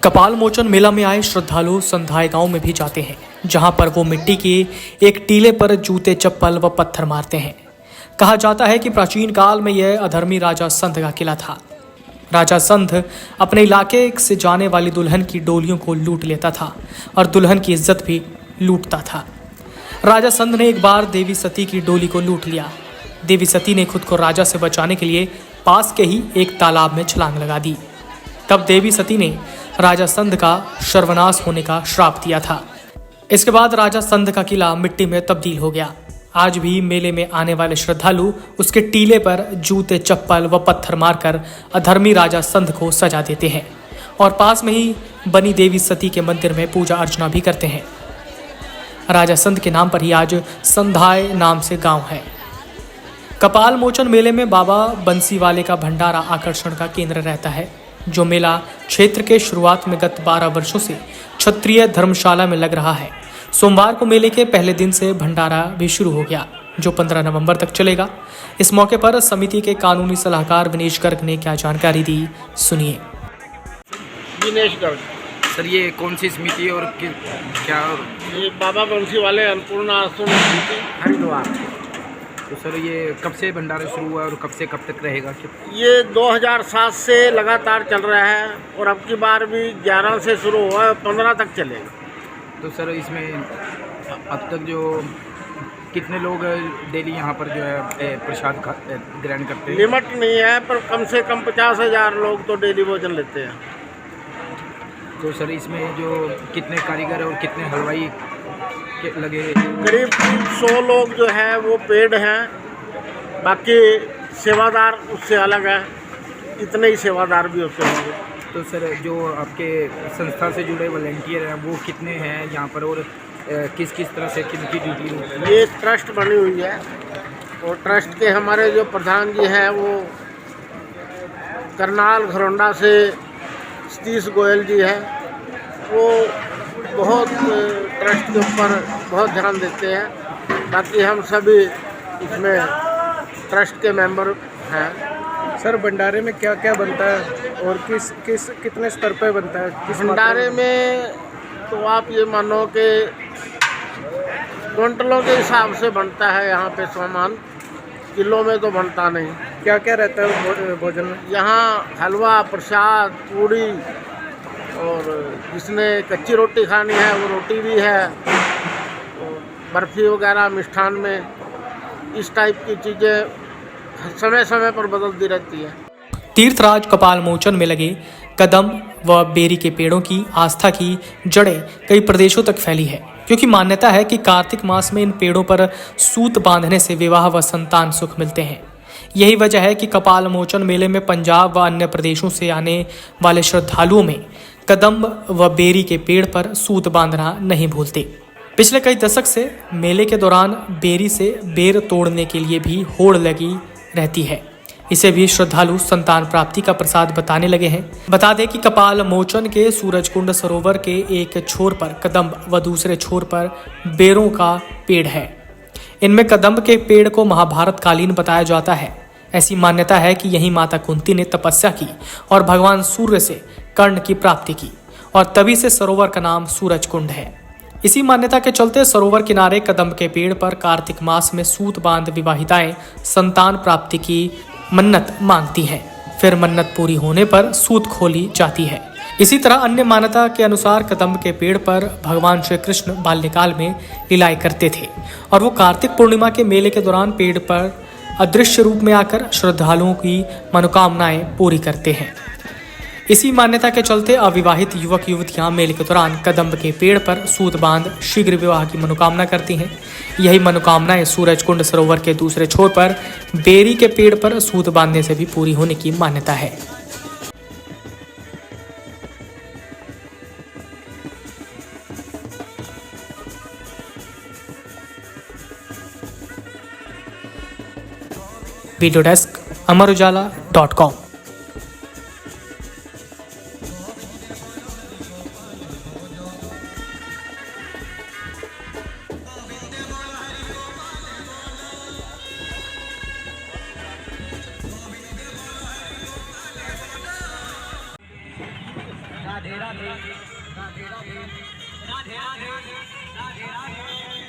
कपाल मोचन मेला में आए श्रद्धालु संधाय गांव में भी जाते हैं, जहां पर वो मिट्टी के एक टीले पर जूते, चप्पल व पत्थर मारते हैं। कहा जाता है कि प्राचीन काल में यह अधर्मी राजा संध का किला था। राजा संध अपने इलाके से जाने वाली दुल्हन की डोलियों को लूट लेता था और दुल्हन की इज्जत भी लूटता था। राजा संध ने एक बार देवी सती की डोली को लूट लिया। देवी सती ने खुद को राजा से बचाने के लिए पास के ही एक तालाब में छलांग लगा दी। तब देवी सती ने राजा संध का सर्वनाश होने का श्राप दिया था। इसके बाद राजा संध का किला मिट्टी में तब्दील हो गया। आज भी मेले में आने वाले श्रद्धालु उसके टीले पर जूते, चप्पल व पत्थर मारकर अधर्मी राजा संध को सजा देते हैं और पास में ही बनी देवी सती के मंदिर में पूजा अर्चना भी करते हैं। राजा संध के नाम पर ही आज संधाय नाम से गांव है। कपाल मोचन मेले में बाबा बंसीवाले का भंडारा आकर्षण का केंद्र रहता है। जो मेला क्षेत्र के शुरुआत में गत 12 वर्षों से क्षत्रिय धर्मशाला में लग रहा है। सोमवार को मेले के पहले दिन से भंडारा भी शुरू हो गया, जो 15 नवंबर तक चलेगा। इस मौके पर समिति के कानूनी सलाहकार विनेश गर्ग ने क्या जानकारी दी, सुनिए। विनेश गर्ग सर, ये कौन सी समिति और क्या? ये बाबा बंसीवाले अन्नपूर्णा आश्रम समिति हरिद्वार। तो सर, ये कब से भंडारा शुरू हुआ और कब से कब तक रहेगा? ये 2007 से लगातार चल रहा है और अब की बार भी 11 से शुरू हुआ है, 15 तक चलेगा। तो सर, इसमें अब तक जो कितने लोग डेली यहाँ पर जो है प्रसाद ग्रहण करते हैं? लिमिट नहीं है, पर कम से कम 50,000 लोग तो डेली भोजन लेते हैं। तो सर, इसमें जो कितने कारीगर और कितने हलवाई लगे? करीब 100 लोग जो है वो पेड हैं, बाकी सेवादार उससे अलग है। इतने ही सेवादार भी होते होंगे। तो सर, जो आपके संस्था से जुड़े वॉलंटियर हैं वो कितने हैं यहाँ पर और किस किस तरह से किनकी ड्यूटी? ये ट्रस्ट बनी हुई है और ट्रस्ट के हमारे जो प्रधान जी हैं वो करनाल घरोंडा से सतीश गोयल जी हैं। वो बहुत ट्रस्ट के ऊपर बहुत ध्यान देते हैं। बाकी हम सभी इसमें ट्रस्ट के मेंबर हैं। सर, भंडारे में क्या क्या बनता है और कितने स्तर पर बनता है? भंडारे में तो आप ये मानो कि क्विंटलों के हिसाब से बनता है यहाँ पे सामान, किलो में तो बनता नहीं। क्या क्या रहता है भोजन में? यहाँ हलवा, प्रसाद, पूड़ी और जिसने कच्ची रोटी खानी है वो रोटी भी है, और बर्फ़ी वगैरह मिष्ठान में इस टाइप की चीज़ें समय समय पर बदलती रहती है। तीर्थराज कपाल मोचन में लगे कदम व बेरी के पेड़ों की आस्था की जड़ें कई प्रदेशों तक फैली है, क्योंकि मान्यता है कि कार्तिक मास में इन पेड़ों पर सूत बांधने से विवाह व संतान सुख मिलते हैं। यही वजह है कि कपाल मोचन मेले में पंजाब व अन्य प्रदेशों से आने वाले श्रद्धालुओं में कदम व बेरी के पेड़ पर सूत बांधना नहीं भूलते। पिछले कई दशक से मेले के दौरान बेरी से बेर तोड़ने के लिए भी होड़ लगी रहती है। इसे भी श्रद्धालु संतान प्राप्ति का प्रसाद बताने लगे हैं। बता दें कि कपाल मोचन के सूरजकुंड सरोवर के एक छोर पर कदम्ब व दूसरे छोर पर बेरों का पेड़ है। इनमें कदम्ब के पेड़ को महाभारत कालीन बताया जाता है। ऐसी मान्यता है कि यही माता कुंती ने तपस्या की और भगवान सूर्य से कर्ण की प्राप्ति की, और तभी से सरोवर का नाम सूरजकुंड है। इसी मान्यता के चलते सरोवर किनारे कदम्ब के पेड़ पर कार्तिक मास में सूत बांध विवाहिताएं संतान प्राप्ति की मन्नत मांगती हैं। फिर मन्नत पूरी होने पर सूत खोली जाती है। इसी तरह अन्य मान्यता के अनुसार कदम्ब के पेड़ पर भगवान श्री कृष्ण बाल्यकाल में लीलाएं करते थे और वो कार्तिक पूर्णिमा के मेले के दौरान पेड़ पर अदृश्य रूप में आकर श्रद्धालुओं की मनोकामनाएं पूरी करते हैं। इसी मान्यता के चलते अविवाहित युवक युवतियां मेले के दौरान कदम्ब के पेड़ पर सूत बांध शीघ्र विवाह की मनोकामना करती हैं। यही मनोकामनाएं सूरजकुंड सरोवर के दूसरे छोर पर बेरी के पेड़ पर सूत बांधने से भी पूरी होने की मान्यता है। वीडियो डेस्क अमरउजाला.com। राधे राधे। राधे राधे राधे राधे राधे राधे।